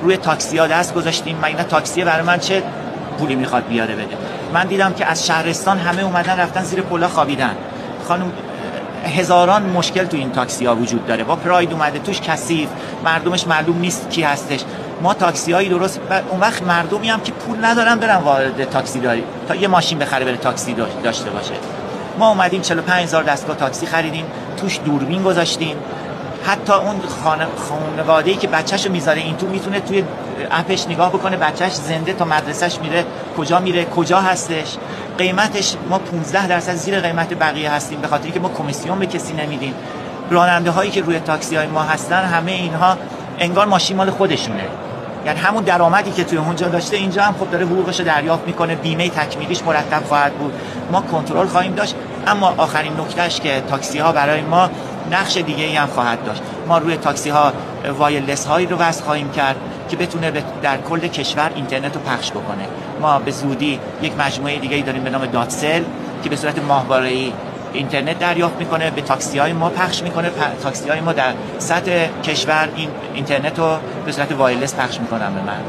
روی تاکسی ها دست گذاشتیم. من تاکسی برای من چه پولی میخواد بیاره بده؟ من دیدم که از شهرستان همه اومدن رفتن زیر پلا خوابیدن. خانم هزاران مشکل تو این تاکسی ها وجود داره. با پراید اومده توش کثیف، مردمش معلوم نیست کی هستش. ما تاکسی هایی درست اون وقت مردمی هم که پول ندارن برن وارد تاکسی داری تا یه ماشین بخره بره تاکسی داشته باشه. ما اومدیم 45000 دستگاه تاکسی خریدیم، توش دوربین گذاشتیم. حتی اون خانواده‌ای که بچه‌شو میذاره این تو میتونه توی اپش نگاه بکنه بچه‌ش زنده تا مدرسهش میره کجا هستش. قیمتش ما 15% زیر قیمت بقیه هستیم به خاطری که ما کمیسیون به کسی نمیدیم. راننده هایی که روی تاکسی های ما هستن همه اینها انگار ماشین مال خودشونه، یعنی همون درآمدی که توی اونجا داشته اینجا هم خب داره حقوقش رو دریافت میکنه. بیمه تکمیلیش مرتب خواهد بود. ما کنترل خواهیم داشت. اما آخرین نکتهش که تاکسی ها برای ما نقش دیگه ای هم خواهد داشت. ما روی تاکسی ها وایرلس هایی رو وصل خواهیم کرد که بتونه در کل کشور اینترنت رو پخش بکنه. ما به زودی یک مجموعه دیگه ای داریم به نام داتسل که به صورت ماهواره‌ای اینترنت دریافت میکنه، به تاکسی های ما پخش میکنه. تاکسی های ما در سطح کشور این اینترنت رو به صورت وایرلس پخش میکنن به مردم.